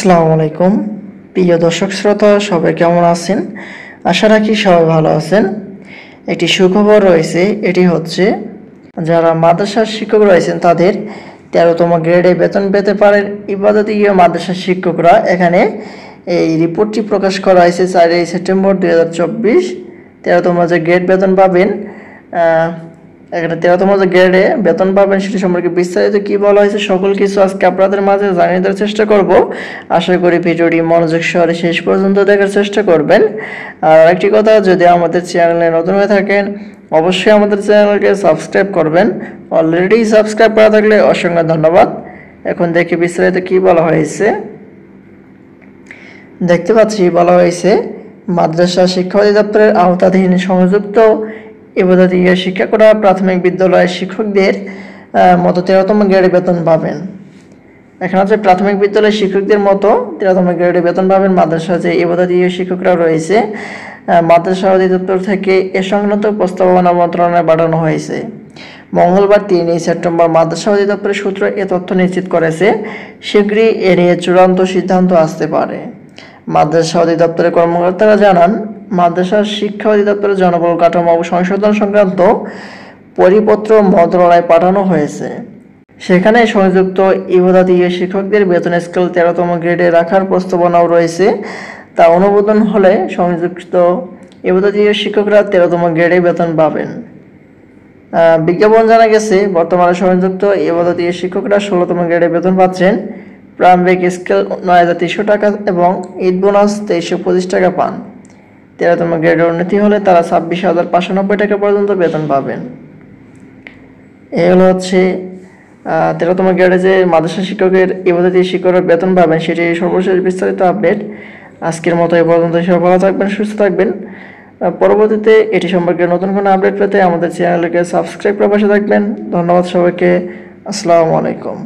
আসসালামু আলাইকুম প্রিয় দর্শক শ্রোতা, সবাই কেমন আছেন? আশা রাখি সবাই ভালো আছেন। একটি সুখবর রয়েছে, এটি হচ্ছে যারা মাদ্রাসার শিক্ষক রয়েছেন তাদের 13তম গ্রেডে বেতন পেতে পারেন ইবাদতীয় মাদ্রাসার শিক্ষকরা। এখানে এই রিপোর্টটি প্রকাশ করা হয়েছে 4 সেপ্টেম্বর 2024। 13তম যে গ্রেড বেতন পাবেন, এখানে 13তম যে গ্রেডে বেতন পাবেন সেটি সম্পর্কে বিস্তারিত কি বলা হয়েছে সকল কিছু আজকে আপনাদের মাঝে জানিয়ে দেওয়ার চেষ্টা করব। আশা করি ভিডিওটি মনোযোগ সহকারে শেষ পর্যন্ত দেখার চেষ্টা করবেন। আর একটি কথা, যদি আমাদের চ্যানেলে নতুন হয়ে থাকেন অবশ্যই আমাদের চ্যানেলকে সাবস্ক্রাইব করবেন। অলরেডি সাবস্ক্রাইব করা থাকলে অসংখ্য ধন্যবাদ। এখন দেখি বিস্তারিত কি বলা হয়েছে। দেখতে পাচ্ছি বলা হয়েছে মাদ্রাসা শিক্ষা অধিদপ্তরের আওতাধীন সংযুক্ত ইবাদতীয় শিক্ষকরা প্রাথমিক বিদ্যালয়ের শিক্ষকদের মতো 13তম গ্রেডে বেতন পাবেন। এখানে হচ্ছে প্রাথমিক বিদ্যালয়ের শিক্ষকদের মতো 13তম গ্রেডে বেতন পাবেন মাদ্রাসা যে ইবাদতীয় শিক্ষকরা রয়েছে। মাদ্রাসা অধিদপ্তর থেকে এ সংক্রান্ত প্রস্তাবনা মন্ত্রণালয়ে পাঠানো হয়েছে। মঙ্গলবার 3 সেপ্টেম্বর মাদ্রাসা অধিদপ্তরের সূত্র এ তথ্য নিশ্চিত করেছে। শীঘ্রই এ নিয়ে চূড়ান্ত সিদ্ধান্ত আসতে পারে। মাদ্রাসা অধিদপ্তরের কর্মকর্তারা জানান, মাদ্রাসা শিক্ষা অধিদপ্তরের জনবল কাঠামো সংশোধন সংক্রান্ত পরিপত্র মন্ত্রণালয়ে পাঠানো হয়েছে। সেখানে সংযুক্ত ইবাদতীয় শিক্ষকদের বেতন স্কেল 13তম গ্রেডে রাখার প্রস্তাবনাও রয়েছে। তা অনুমোদন হলে সংযুক্ত ইবাদতীয় শিক্ষকরা 13তম গ্রেডে বেতন পাবেন। বিজ্ঞাপন জানা গেছে, বর্তমানে সংযুক্ত ইবাদতীয় শিক্ষকরা 16তম গ্রেডে বেতন পাচ্ছেন। প্রারম্ভিক স্কেল 9,300 টাকা এবং ঈদ বোনাস 2,325 টাকা পান। 13তম গ্রেডের উন্নতি হলে তারা 26,590 টাকা পর্যন্ত বেতন পাবেন। এগুলো হচ্ছে 13তম গ্রেডে যে মাদ্রাসা শিক্ষকের ইবাদতী শিক্ষকের বেতন পাবেন সেটি সর্বশেষ বিস্তারিত আপডেট। আজকের মতো এই পর্যন্ত। সবাই ভালো থাকবেন, সুস্থ থাকবেন। পরবর্তীতে এটি সম্পর্কে নতুন কোনো আপডেট পেতে আমাদের চ্যানেলকে সাবস্ক্রাইব করে পাশে থাকবেন। ধন্যবাদ সবাইকে। আসসালামু আলাইকুম।